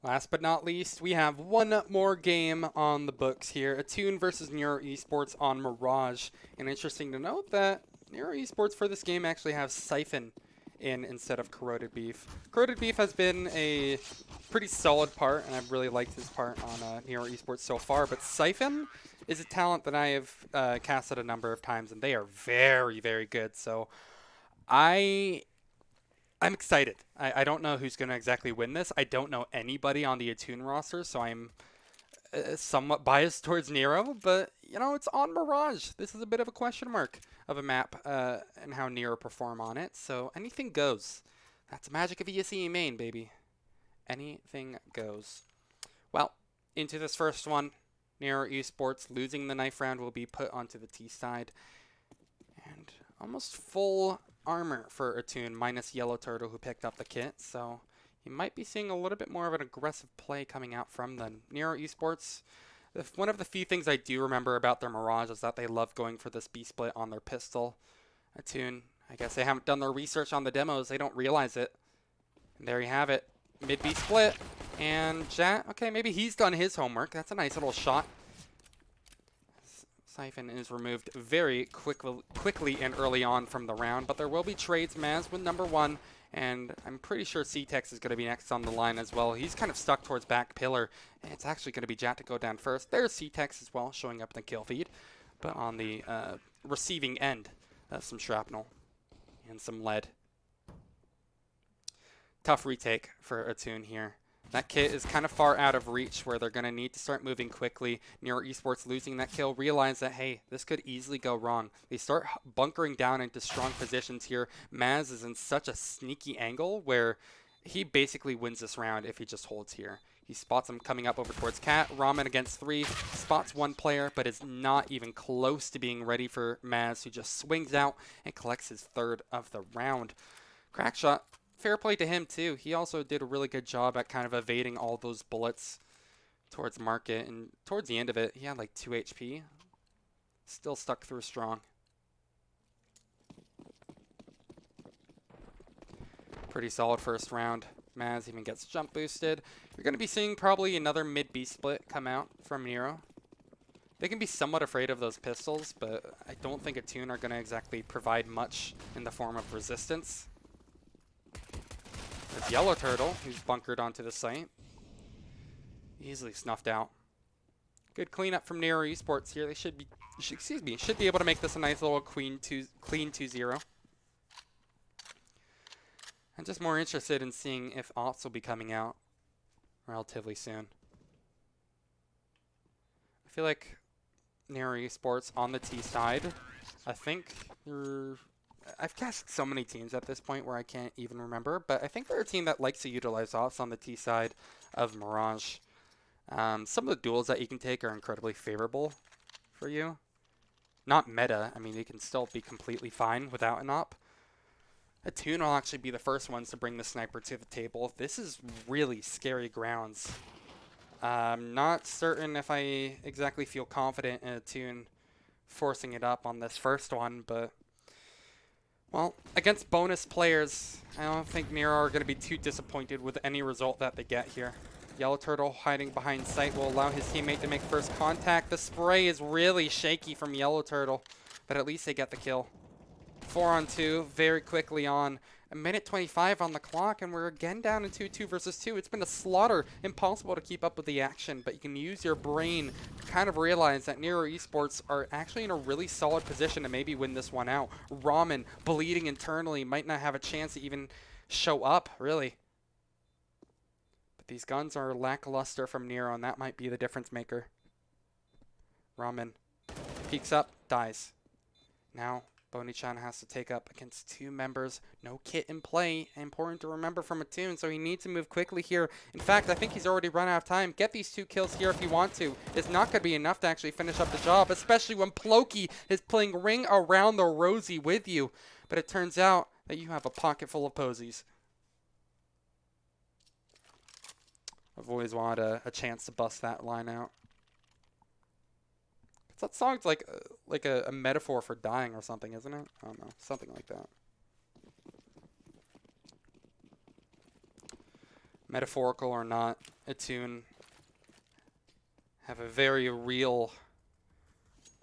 Last but not least, we have one more game on the books here. Attune versus NERO Esports on Mirage. And interesting to note that NERO Esports for this game actually have Siphon in instead of Corroded Beef. Corroded Beef has been a pretty solid part, and I've really liked his part on NERO Esports so far. But Siphon is a talent that I have casted a number of times, and they are very, very good. So I I'm excited. I don't know who's going to exactly win this. I don't know anybody on the Attune roster, so I'm somewhat biased towards Nero, but it's on Mirage. This is a bit of a question mark of a map and how Nero perform on it. So anything goes. That's the magic of ESEA main, baby. Anything goes. Well, into this first one, Nero Esports losing the knife round will be put onto the T side. And almost full armor for Attune, minus Yellow Turtle who picked up the kit. So you might be seeing a little bit more of an aggressive play coming out from the NERO Esports. One of the few things I do remember about their Mirage is that they love going for this B-split on their pistol. Attune, I guess they haven't done their research on the demos. They don't realize it. And there you have it. Mid-B split. And Jat, okay, maybe he's done his homework. That's a nice little shot. Siphon is removed very quickly and early on from the round, but there will be trades. Maz with number 1, and I'm pretty sure C-Tex is going to be next on the line as well. He's kind of stuck towards back pillar, and it's actually going to be Jat to go down first. There's C-Tex as well, showing up in the kill feed, but on the receiving end of some shrapnel and some lead. Tough retake for Attune here. That kit is kind of far out of reach where they're going to need to start moving quickly. NERO Esports losing that kill, realize that, hey, this could easily go wrong. They start bunkering down into strong positions here. Maz is in such a sneaky angle where he basically wins this round if he just holds here. He spots him coming up over towards Cat. Ramen against 3, spots one player, but is not even close to being ready for Maz, who just swings out and collects his 3rd of the round. Crack shot. Fair play to him, too. He also did a really good job at kind of evading all those bullets towards Market. And towards the end of it, he had like 2 HP. Still stuck through strong. Pretty solid first round. Maz even gets jump boosted. You're going to be seeing probably another mid-B split come out from Nero. They can be somewhat afraid of those pistols, but I don't think Attune are going to exactly provide much in the form of resistance. There's Yellow Turtle, who's bunkered onto the site. Easily snuffed out. Good cleanup from NERO Esports here. They should be able to make this a nice little clean 2-0. I'm just more interested in seeing if Ops will be coming out relatively soon. I feel like NERO Esports on the T side, I think I've cast so many teams at this point where I can't even remember, but I think they're a team that likes to utilize Ops on the T side of Mirage. Some of the duels that you can take are incredibly favorable for you. Not meta. I mean, you can still be completely fine without an op. Attune will actually be the first ones to bring the sniper to the table. This is really scary grounds. I'm not certain if I exactly feel confident in Attune forcing it up on this first one, but well, against bonus players, I don't think NERO are going to be too disappointed with any result that they get here. Yellow Turtle hiding behind sight will allow his teammate to make first contact. The spray is really shaky from Yellow Turtle, but at least they get the kill. 4-on-2, very quickly on. A minute 25 on the clock, and we're again down into 2 versus 2. It's been a slaughter. Impossible to keep up with the action, but you can use your brain to kind of realize that NERO Esports are actually in a really solid position to maybe win this one out. Ramen, bleeding internally, might not have a chance to even show up, really. But these guns are lackluster from NERO, and that might be the difference maker. Ramen peeks up, dies. Now Bonnie-chan has to take up against 2 members. No kit in play. Important to remember from Attune, so he needs to move quickly here. In fact, I think he's already run out of time. Get these 2 kills here if you want to. It's not going to be enough to actually finish up the job, especially when Ploki is playing Ring Around the Rosie with you. But it turns out that you have a pocket full of posies. I've always wanted a chance to bust that line out. That song's like a metaphor for dying or something, isn't it? I don't know. Something like that. Metaphorical or not, Attune have a very real,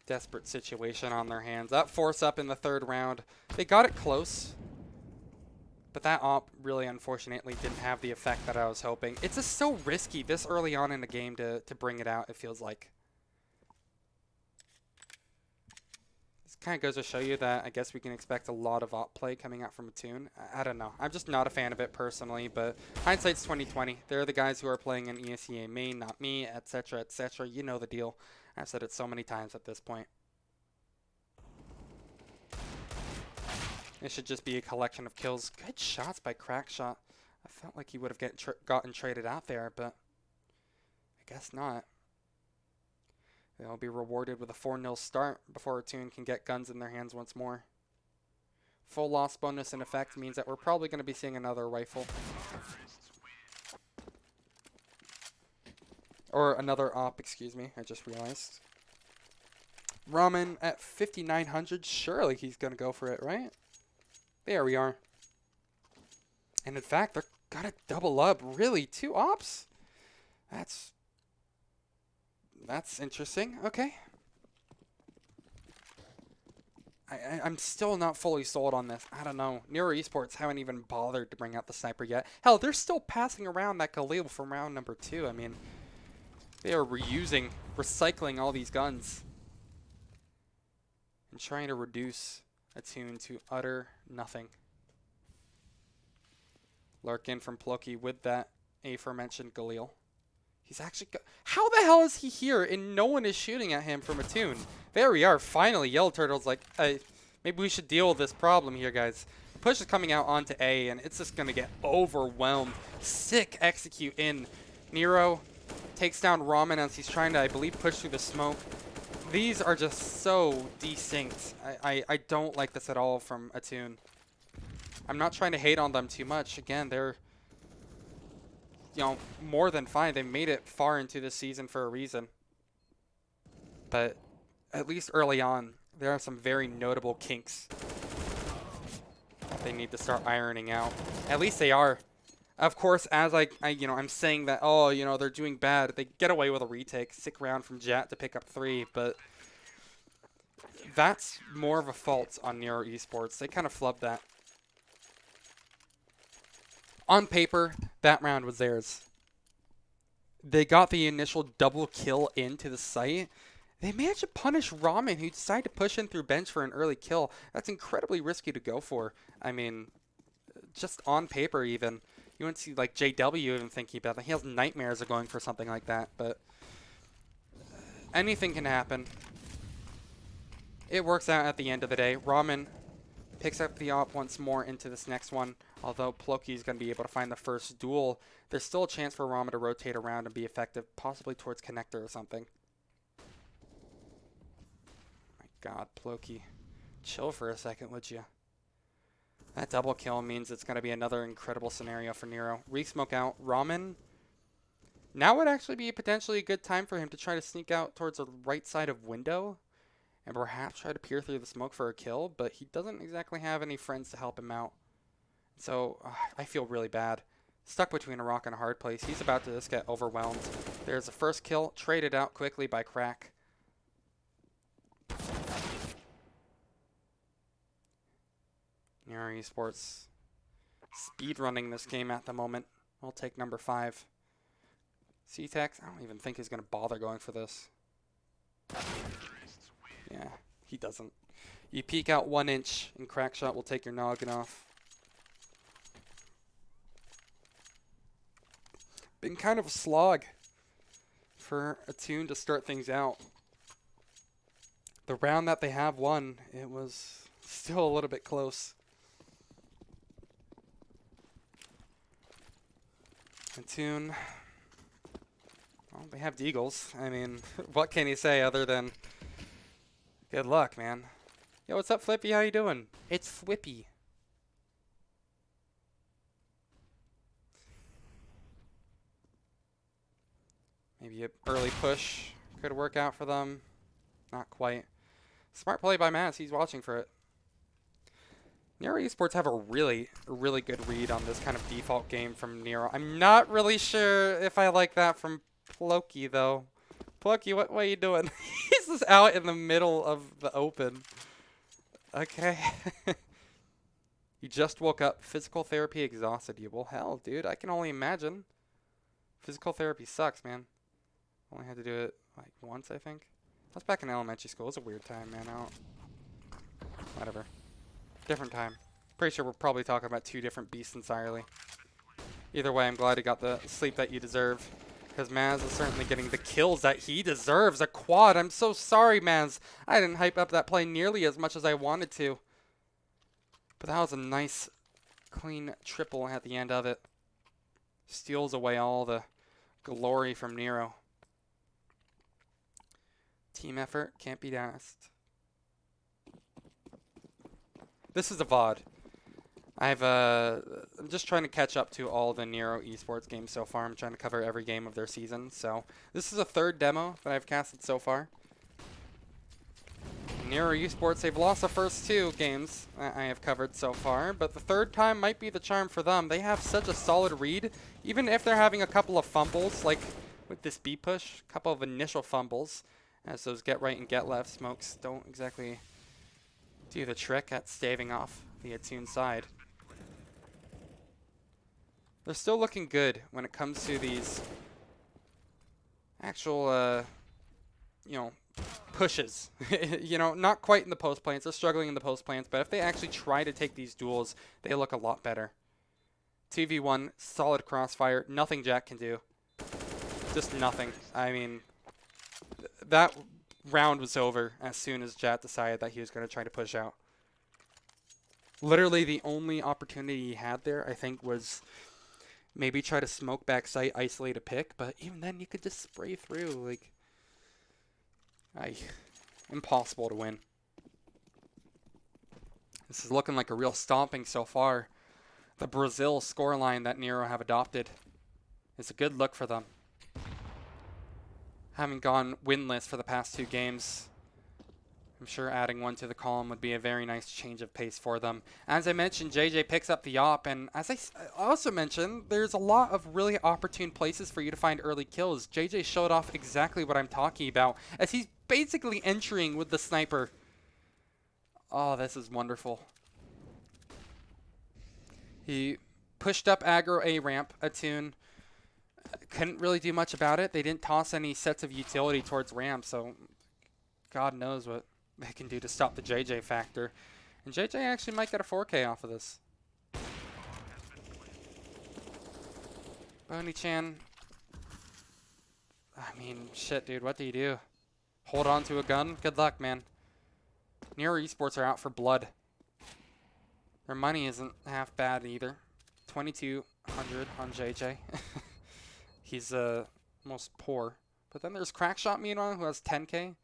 desperate situation on their hands. That force up in the third round, they got it close, but that op really unfortunately didn't have the effect that I was hoping. It's just so risky this early on in the game to bring it out, it feels like. This kind of goes to show you that I guess we can expect a lot of op play coming out from Attune. I don't know. I'm just not a fan of it personally, but hindsight's 2020. They're the guys who are playing in ESEA main, not me, etc., etc. You know the deal. I've said it so many times at this point. It should just be a collection of kills. Good shots by Crackshot. I felt like he would have gotten traded out there, but I guess not. They'll be rewarded with a 4-0 start before Attune can get guns in their hands once more. Full loss bonus in effect means that we're probably going to be seeing another rifle. Or another op, excuse me, I just realized. Ramen at 5,900, surely he's going to go for it, right? There we are. And in fact, they're got to double up. Really? 2 ops? That's interesting. Okay. I'm still not fully sold on this. I don't know. NERO Esports haven't even bothered to bring out the sniper yet. Hell, they're still passing around that Khalil from round number 2. I mean, they are recycling all these guns. And trying to reduce Attune to utter nothing. Larkin from Ploki with that aforementioned Galil. He's actually... How the hell is he here and no one is shooting at him from Attune? There we are. Finally, Yellow Turtle's like, maybe we should deal with this problem here, guys. Push is coming out onto A, and it's just going to get overwhelmed. Sick execute in. NERO takes down Ramen as he's trying to, I believe, push through the smoke. These are just so desynced. I don't like this at all from Attune. I'm not trying to hate on them too much. Again, they're... more than fine. They made it far into the season for a reason. But at least early on, there are some very notable kinks they need to start ironing out. At least they are. Of course, as I'm saying that, they're doing bad. They get away with a retake. Sick round from Jat to pick up 3, but that's more of a fault on NERO Esports. They kind of flubbed that. On paper, that round was theirs. They got the initial double kill into the site. They managed to punish Ramen, who decided to push in through bench for an early kill. That's incredibly risky to go for. I mean, just on paper even. You wouldn't see like JW even thinking about that. He has nightmares of going for something like that, but anything can happen. It works out at the end of the day. Ramen picks up the op once more into this next one. Although Ploki is going to be able to find the first duel, there's still a chance for Ramen to rotate around and be effective, possibly towards connector or something. My God, Ploki. Chill for a second, would you? That double kill means it's going to be another incredible scenario for NERO. Re-smoke out. Ramen. Now would actually be potentially a good time for him to try to sneak out towards the right side of window and perhaps try to peer through the smoke for a kill, but he doesn't exactly have any friends to help him out. So, I feel really bad. Stuck between a rock and a hard place. He's about to just get overwhelmed. There's the first kill, traded out quickly by Crack. NERO Esports speedrunning this game at the moment. I'll take number 5. C-Tex, I don't even think he's going to bother going for this. Yeah, he doesn't. You peek out 1 inch and Crackshot will take your noggin off. Been kind of a slog for Attune to start things out. The round that they have won, it was still a little bit close. Attune, well, they have Deagles. I mean, what can you say other than good luck, man? Yo, what's up, Flippy? How you doing? It's Flippy. Maybe an early push could work out for them. Not quite. Smart play by Mass. He's watching for it. NERO Esports have a really good read on this kind of default game from NERO. I'm not really sure if I like that from Ploki, though. Ploki, what are you doing? He's just out in the middle of the open. Okay. You just woke up. Physical therapy exhausted you. Well, hell, dude, I can only imagine. Physical therapy sucks, man. Only had to do it, like, once, I think. I was back in elementary school. It was a weird time, man. Whatever. Different time. Pretty sure we're probably talking about two different beasts entirely. Either way, I'm glad you got the sleep that you deserve. Because Maz is certainly getting the kills that he deserves. A quad. I'm so sorry, Maz. I didn't hype up that play nearly as much as I wanted to. But that was a nice, clean triple at the end of it. Steals away all the glory from NERO. Team effort can't be asked. This is a VOD. I'm just trying to catch up to all the NERO Esports games so far. I'm trying to cover every game of their season. So this is a third demo that I've casted so far. NERO Esports, they've lost the first two games I have covered so far, but the third time might be the charm for them. They have such a solid read, even if they're having a couple of fumbles, like with this B push, a couple of initial fumbles, as those get right and get left smokes don't exactly do the trick at staving off the Attune side. They're still looking good when it comes to these actual, pushes. Not quite in the post plants. They're struggling in the post plants, but if they actually try to take these duels, they look a lot better. 2v1, solid crossfire, nothing Jack can do. Just nothing. I mean, that round was over as soon as Jack decided that he was going to try to push out. Literally the only opportunity he had there, I think, was maybe try to smoke back site, isolate a pick, but even then you could just spray through. Like, impossible to win. This is looking like a real stomping so far. The Brazil scoreline that NERO have adopted is a good look for them. Having gone winless for the past two games, I'm sure adding one to the column would be a very nice change of pace for them. As I mentioned, JJ picks up the op, and as I also mentioned, there's a lot of really opportune places for you to find early kills. JJ showed off exactly what I'm talking about, as he's basically entering with the sniper. Oh, this is wonderful. He pushed up aggro A ramp, Attune. Couldn't really do much about it. They didn't toss any sets of utility towards ramp, so God knows what they can do to stop the JJ factor. And JJ actually might get a 4K off of this. Boney-chan. I mean, shit, dude. What do you do? Hold on to a gun? Good luck, man. NERO Esports are out for blood. Their money isn't half bad either. 2,200 on JJ. He's most poor. But then there's Crackshot, meanwhile, who has 10K.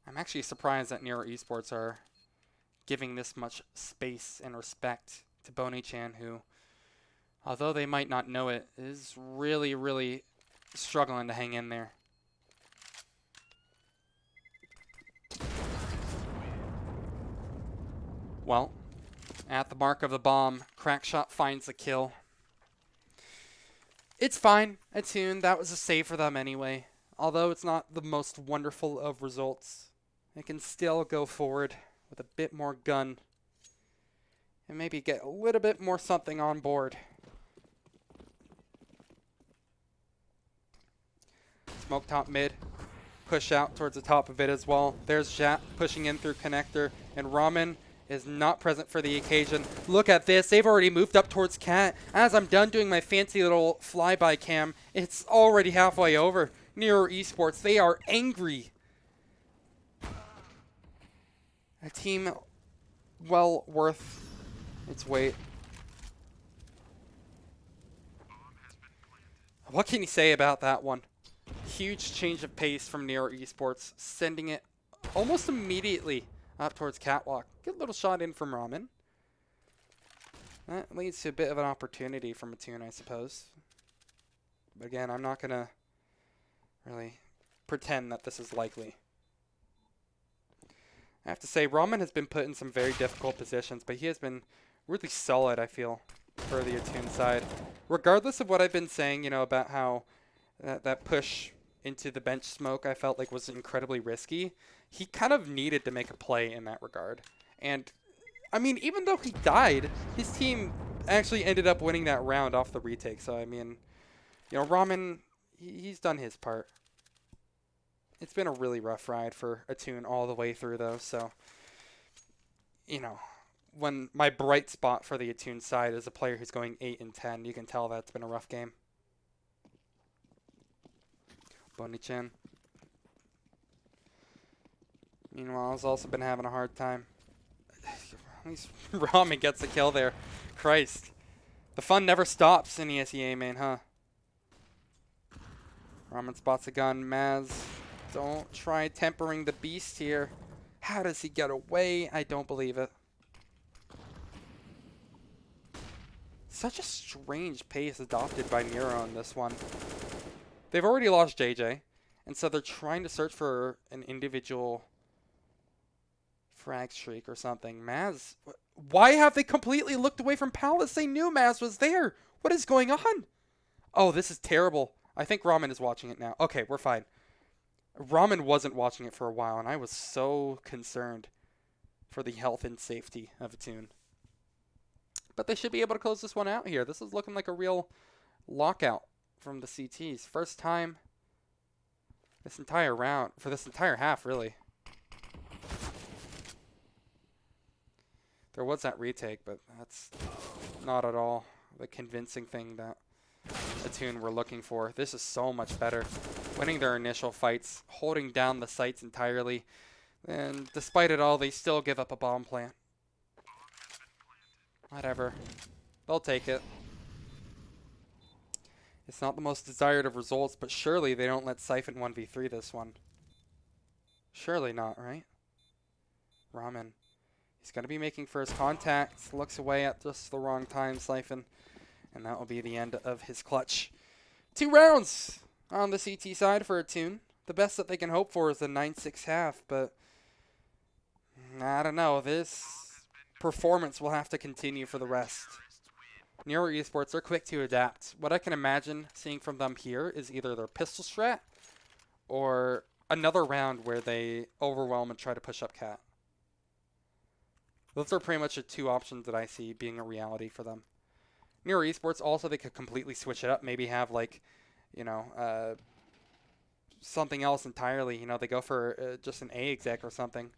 I'm actually surprised that NERO Esports are giving this much space and respect to Boney-chan, who, although they might not know it, is really struggling to hang in there. Well, at the mark of the bomb, Crackshot finds the kill. It's fine, Attune. That was a save for them anyway. Although it's not the most wonderful of results, they can still go forward with a bit more gun and maybe get a little bit more something on board. Smoke top mid. Push out towards the top of it as well. There's Jat pushing in through connector, and Ramen is not present for the occasion. Look at this. They've already moved up towards Cat. As I'm done doing my fancy little flyby cam, it's already halfway over. NERO Esports, they are angry. A team well worth its weight. What can you say about that one? Huge change of pace from NERO Esports, sending it almost immediately up towards Catwalk. Good little shot in from Ramen. That leads to a bit of an opportunity from Attune, I suppose. But again, I'm not going to really pretend that this is likely. I have to say, Ramen has been put in some very difficult positions, but he has been really solid, I feel, for the Attune side. Regardless of what I've been saying, you know, about how that push into the bench smoke I felt like was incredibly risky, he kind of needed to make a play in that regard. And, I mean, even though he died, his team actually ended up winning that round off the retake. So, I mean, you know, Ramen, he's done his part. It's been a really rough ride for Attune all the way through, though. So, you know, when my bright spot for the Attune side is a player who's going 8-10, you can tell that's been a rough game. Bonichan. Meanwhile, has also been having a hard time. At least Ramen gets a kill there. Christ. The fun never stops in ESEA, man, huh? Ramen spots a gun. Maz, don't try tempering the beast here. How does he get away? I don't believe it. Such a strange pace adopted by NERO in this one. They've already lost JJ, and so they're trying to search for an individual frag streak or something. Maz, why have they completely looked away from Palace? They knew Maz was there. What is going on? Oh, this is terrible. I think Ramen is watching it now. Okay, we're fine. Ramen wasn't watching it for a while, and I was so concerned for the health and safety of Attune. But they should be able to close this one out here. This is looking like a real lockout from the CTs. First time this entire round, for this entire half, really. There was that retake, but that's not at all the convincing thing that Attune were looking for. This is so much better. Winning their initial fights, holding down the sites entirely, and despite it all, they still give up a bomb plant. Whatever. They'll take it. It's not the most desired of results, but surely they don't let Siphon 1v3 this one. Surely not, right? Ramen. He's going to be making first contact. Looks away at just the wrong time, Siphon. And that will be the end of his clutch. 2 rounds on the CT side for Attune. The best that they can hope for is a 9-6 half, but I don't know. This performance will have to continue for the rest. NERO Esports are quick to adapt. What I can imagine seeing from them here is either their pistol strat or another round where they overwhelm and try to push up cat. Those are pretty much the 2 options that I see being a reality for them. NERO Esports also, they could completely switch it up. Maybe have like, you know, something else entirely. You know, they go for just an A exec or something.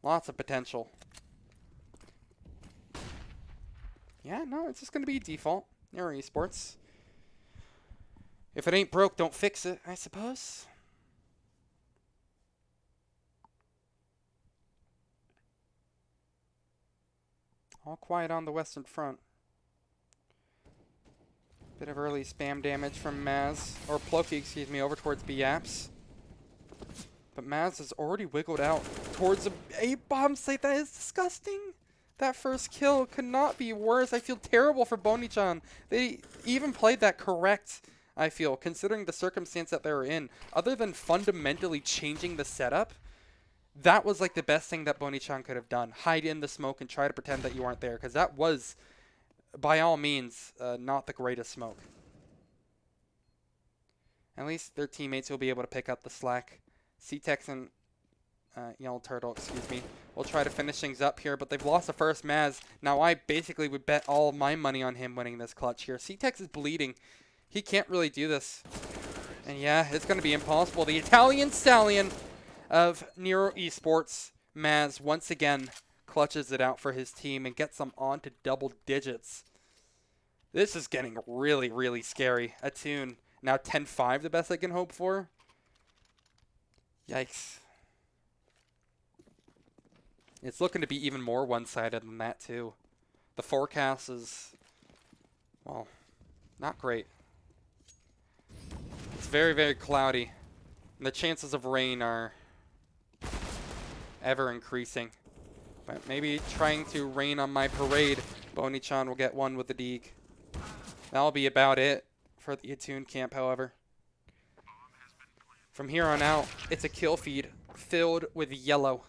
Lots of potential. Yeah, no, it's just going to be default. NERO Esports. If it ain't broke, don't fix it, I suppose. All quiet on the Western Front. Bit of early spam damage from Maz, or Ploki, excuse me, over towards B-Apps. But Maz has already wiggled out towards a bomb site. That is disgusting. That first kill could not be worse. I feel terrible for Bonichan. They even played that correct, I feel, considering the circumstance that they were in. Other than fundamentally changing the setup, that was like the best thing that Bonichan could have done. Hide in the smoke and try to pretend that you aren't there, because that was, by all means, not the greatest smoke. At least their teammates will be able to pick up the slack. C-Tex and Yellow Turtle, excuse me, will try to finish things up here, but they've lost the first Maz. Now I basically would bet all of my money on him winning this clutch here. C-Tex is bleeding. He can't really do this. And yeah, it's going to be impossible. The Italian stallion of NERO Esports, Maz, once again clutches it out for his team and gets them on to double digits. This is getting really, really scary. Attune, now 10-5, the best I can hope for. Yikes. It's looking to be even more one-sided than that, too. The forecast is, well, not great. It's very, very cloudy. And the chances of rain are ever increasing. But maybe trying to rain on my parade, Bonichan will get one with the Deeg. That'll be about it for the Attune camp, however. From here on out, it's a kill feed filled with yellow.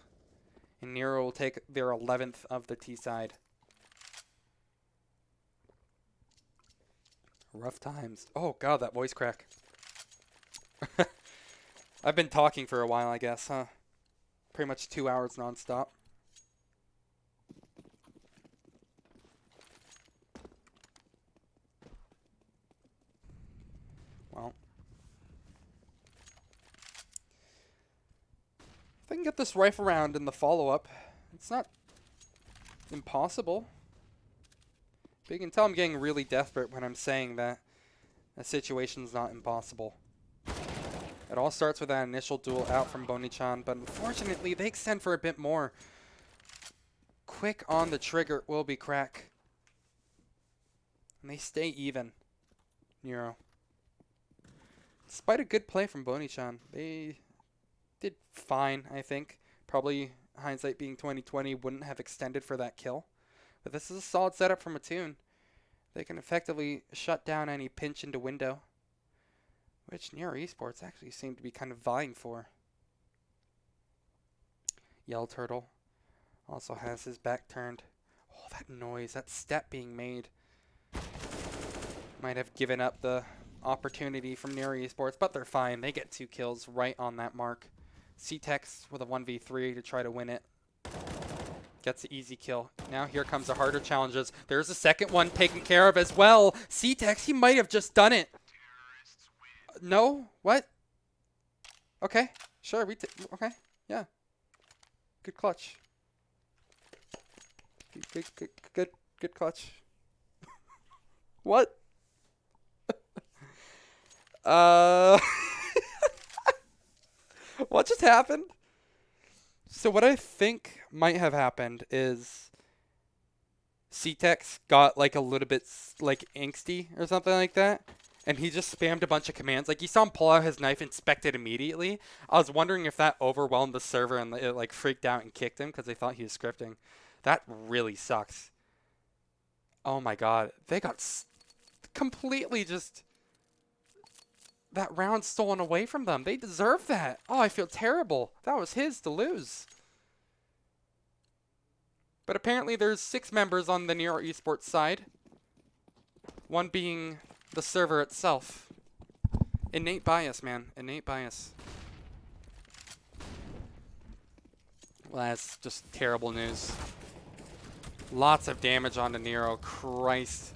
And NERO will take their 11th of the T side. Rough times. Oh god, that voice crack. I've been talking for a while, I guess, huh? Pretty much 2 hours nonstop. Well, if I can get this rifle round in the follow-up, it's not impossible. But you can tell I'm getting really desperate when I'm saying that a situation's not impossible. It all starts with that initial duel out from Boni-chan, but unfortunately they extend for a bit more. Quick on the trigger will be crack. And they stay even. NERO. Despite a good play from Boni-chan, they did fine, I think. Probably, hindsight being 2020, wouldn't have extended for that kill. But this is a solid setup from Attune. They can effectively shut down any pinch into window, which NERO Esports actually seem to be kind of vying for. Yell Turtle also has his back turned. Oh, that noise, that step being made. Might have given up the opportunity from NERO Esports, but they're fine. They get 2 kills right on that mark. C-Tex with a 1v3 to try to win it. Gets the easy kill. Now here comes the harder challenges. There's a second one taken care of as well. C-Tex, he might have just done it. No? What? Okay. Sure, okay. Yeah. Good clutch. Good clutch. What? What just happened? So what I think might have happened is C-Tex got like a little bit like angsty or something like that, and he just spammed a bunch of commands. Like you saw him pull out his knife, inspect it immediately. I was wondering if that overwhelmed the server and it like freaked out and kicked him because they thought he was scripting. That really sucks. Oh my god, they got completely just that round stolen away from them. They deserve that. Oh, I feel terrible. That was his to lose. But apparently there's 6 members on the NERO Esports side. One being the server itself. Innate bias, man. Innate bias. Well, that's just terrible news. Lots of damage onto NERO. Christ.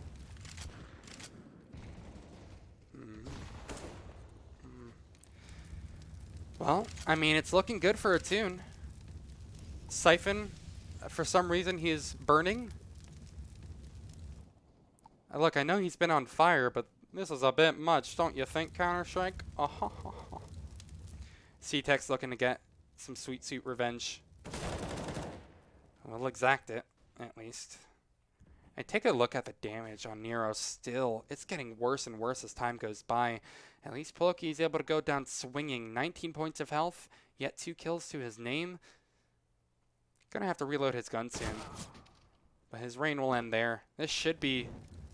Well, I mean, it's looking good for Attune. Siphon, for some reason, he is burning. Look, I know he's been on fire, but this is a bit much, don't you think, Counter-Strike? C-Tex looking to get some sweet revenge. We'll exact it, at least. I take a look at the damage on NERO still. It's getting worse and worse as time goes by. At least Poloki is able to go down swinging. 19 points of health, yet 2 kills to his name. Gonna have to reload his gun soon. But his reign will end there. This should be,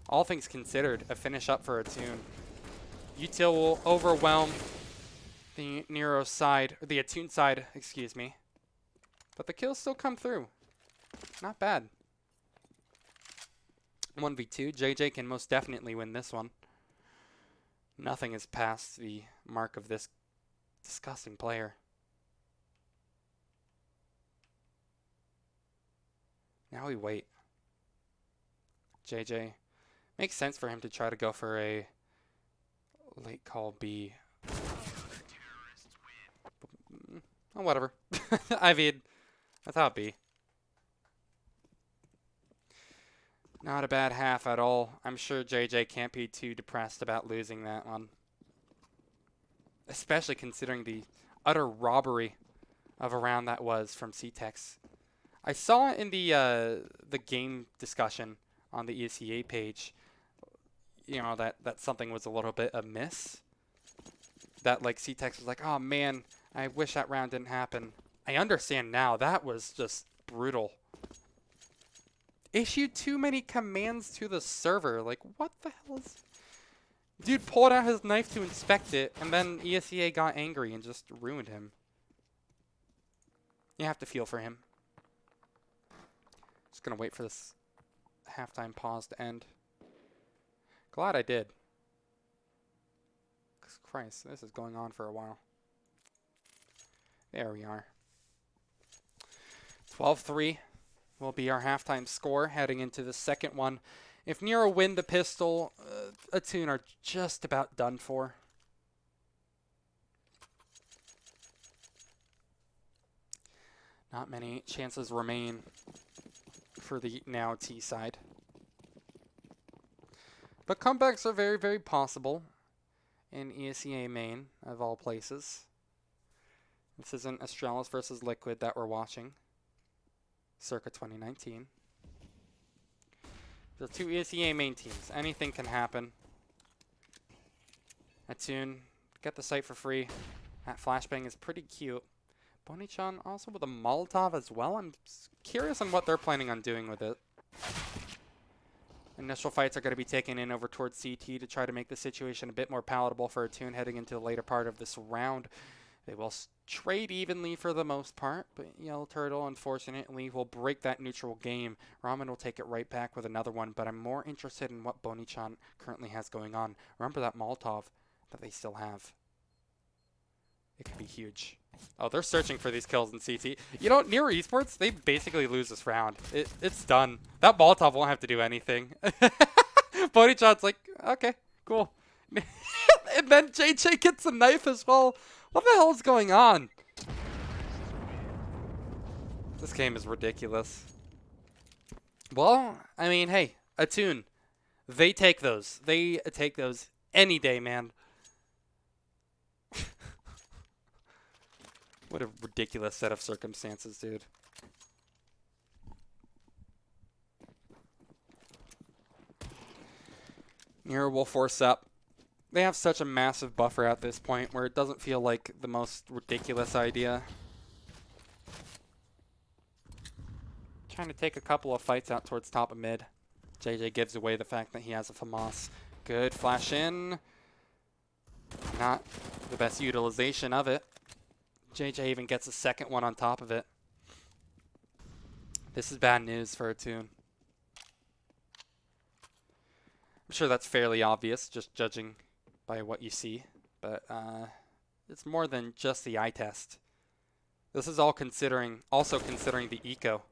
all things considered, a finish up for Attune. Util will overwhelm the NERO side, or the Attune side, excuse me. But the kills still come through. Not bad. 1v2, JJ can most definitely win this one. Nothing is past the mark of this disgusting player. Now we wait. JJ. Makes sense for him to try to go for a late call B. Oh, whatever. I mean, I thought B. Not a bad half at all. I'm sure JJ can't be too depressed about losing that one. Especially considering the utter robbery of a round that was from C-Tex. I saw in the game discussion on the ESEA page, you know, that something was a little bit amiss. That like C-Tex was like, oh man, I wish that round didn't happen. I understand now. That was just brutal. Issued too many commands to the server. Like, what the hell is... Dude pulled out his knife to inspect it, and then ESEA got angry and just ruined him. You have to feel for him. Just going to wait for this halftime pause to end. Glad I did. Christ, this is going on for a while. There we are. 12-3 will be our halftime score heading into the second one. If NERO win the pistol, Attune are just about done for. Not many chances remain for the now T side. But comebacks are very, very possible in ESEA main, of all places. This isn't Astralis versus Liquid that we're watching. Circa 2019. The two ESEA main teams. Anything can happen. Attune, get the site for free. That flashbang is pretty cute. Bonichan also with a Molotov as well. I'm curious on what they're planning on doing with it. Initial fights are going to be taken in over towards CT to try to make the situation a bit more palatable for Attune heading into the later part of this round. They will trade evenly for the most part, but Yellow Turtle, unfortunately, will break that neutral game. Ramen will take it right back with another one, but I'm more interested in what Bonichan currently has going on. Remember that Molotov that they still have. It could be huge. Oh, they're searching for these kills in CT. You know, NERO Esports, they basically lose this round. It's done. That Molotov won't have to do anything. Bonichan's like, okay, cool. And then JJ gets a knife as well. What the hell is going on? This game is ridiculous. Well, I mean, hey, Attune. They take those. They take those any day, man. What a ridiculous set of circumstances, dude. NERO will force up. They have such a massive buffer at this point where it doesn't feel like the most ridiculous idea. Trying to take a couple of fights out towards top of mid. JJ gives away the fact that he has a FAMAS. Good flash in. Not the best utilization of it. JJ even gets a second one on top of it. This is bad news for Attune. I'm sure that's fairly obvious, just judging by what you see. But it's more than just the eye test. This is all also considering the eco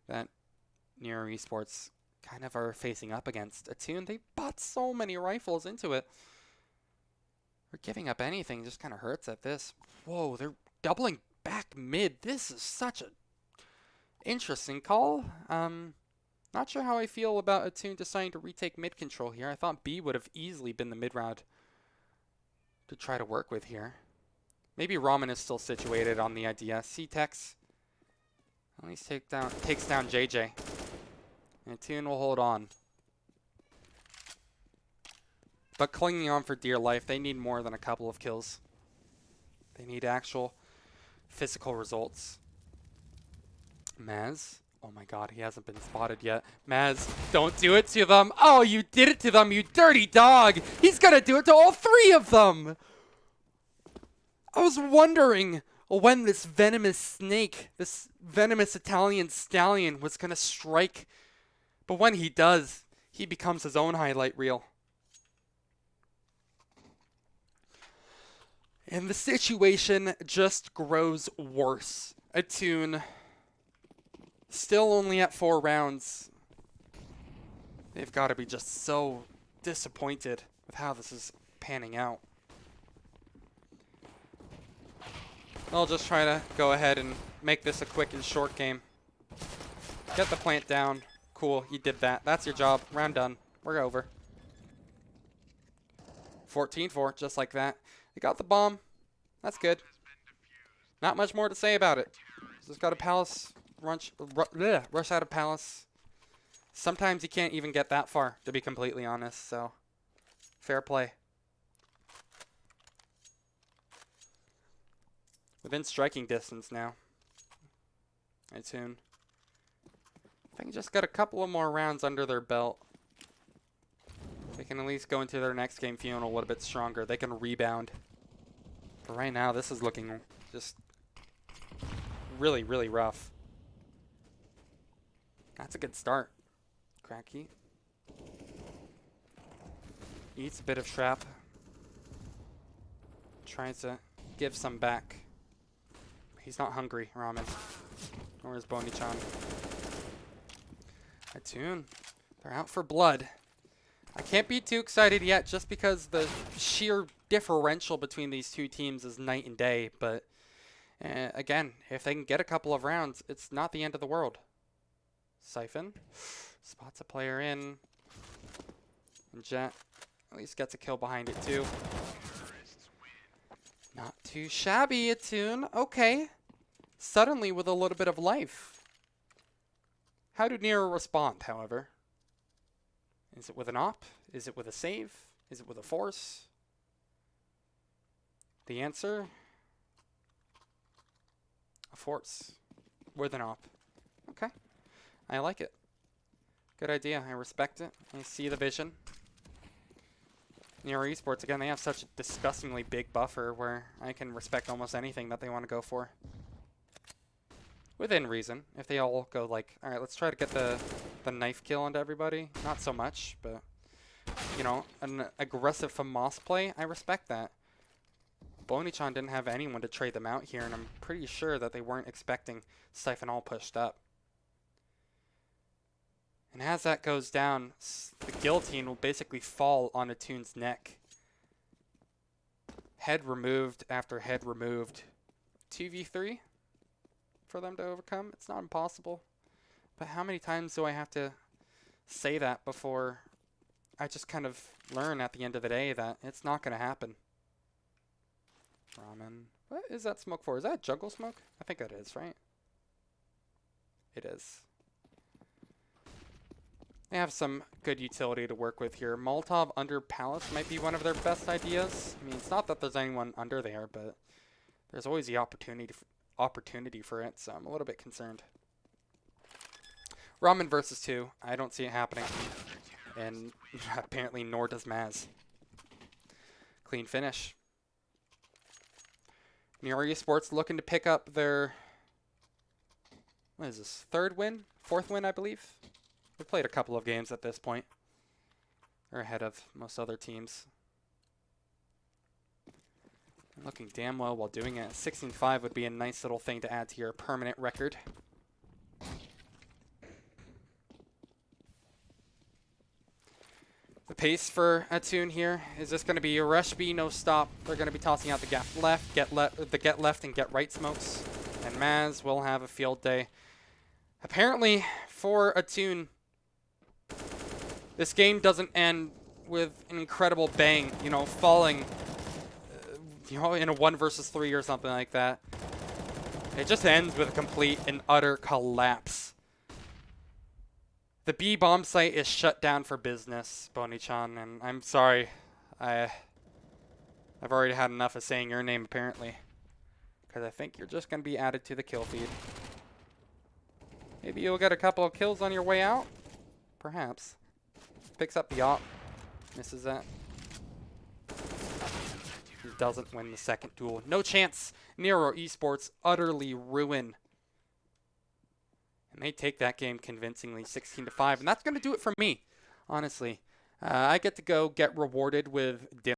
that NERO Esports kind of are facing up against. Attune, they bought so many rifles into it. They're giving up anything just kind of hurts at this. Whoa, they're doubling back mid. This is such a interesting call. Not sure how I feel about Attune deciding to retake mid control here. I thought B would have easily been the mid round to try to work with here. Maybe Ramen is still situated on the idea. C-Tex at least takes down JJ. And Attune will hold on. But clinging on for dear life, they need more than a couple of kills. They need actual physical results. Maz. Oh my god, he hasn't been spotted yet. Maz, don't do it to them. Oh, you did it to them, you dirty dog. He's gonna do it to all three of them. I was wondering when this venomous snake, this venomous Italian stallion was gonna strike. But when he does, he becomes his own highlight reel. And the situation just grows worse. Attune still only at 4 rounds. They've got to be just so disappointed with how this is panning out. I'll just try to go ahead and make this a quick and short game. Get the plant down. Cool, you did that. That's your job. Round done. We're over. 14-4, just like that. They got the bomb. That's good. Not much more to say about it. Just got a palace rush out of palace. Sometimes you can't even get that far, to be completely honest, so fair play. Within striking distance now. Attune. If I can just get a couple of more rounds under their belt, they can at least go into their next game feeling a little bit stronger. They can rebound. But right now, this is looking just really, really rough. That's a good start. Cracky. Eats a bit of shrap. Tries to give some back. He's not hungry, Ramen. Nor is Boni-chan. Attune. They're out for blood. I can't be too excited yet just because the sheer differential between these two teams is night and day. But again, if they can get a couple of rounds, it's not the end of the world. Siphon. Spots a player in. And Jet at least gets a kill behind it too. Not too shabby, Attune. Okay. Suddenly with a little bit of life. How did NERO respond, however? Is it with an op? Is it with a save? Is it with a force? The answer? A force. With an op. Okay. I like it. Good idea. I respect it. I see the vision. NERO Esports, again, they have such a disgustingly big buffer where I can respect almost anything that they want to go for. Within reason. If they all go like, alright, let's try to get the knife kill onto everybody. Not so much, but, you know, an aggressive FAMAS play, I respect that. Boni-chan didn't have anyone to trade them out here, and I'm pretty sure that they weren't expecting Siphon all pushed up. And as that goes down, the guillotine will basically fall on Attune's neck. Head removed after head removed. 2v3 for them to overcome. It's not impossible. But how many times do I have to say that before I just kind of learn at the end of the day that it's not going to happen? Ramen. What is that smoke for? Is that jungle smoke? I think it is, right? It is. They have some good utility to work with here. Molotov under Palace might be one of their best ideas. I mean, it's not that there's anyone under there, but there's always the opportunity for it, so I'm a little bit concerned. Ramen versus 2. I don't see it happening. And apparently nor does Maz. Clean finish. NERO Esports looking to pick up their, what is this, 3rd win? 4th win, I believe? We've played a couple of games at this point. They're ahead of most other teams. Looking damn well while doing it. 16-5 would be a nice little thing to add to your permanent record. The pace for Attune here is just going to be a rush B, no stop. They're going to be tossing out the get left and get right smokes. And Maz will have a field day. Apparently, for Attune, this game doesn't end with an incredible bang, you know, falling, you know, in a 1 versus 3 or something like that. It just ends with a complete and utter collapse. The B bomb site is shut down for business, Boni-chan, and I'm sorry. I've already had enough of saying your name, apparently. Because I think you're just going to be added to the kill feed. Maybe you'll get a couple of kills on your way out? Perhaps. Picks up the op. Misses that. He doesn't win the second duel. No chance. NERO Esports utterly ruin. And they take that game convincingly, 16-5. And that's going to do it for me, honestly. I get to go get rewarded with dinner.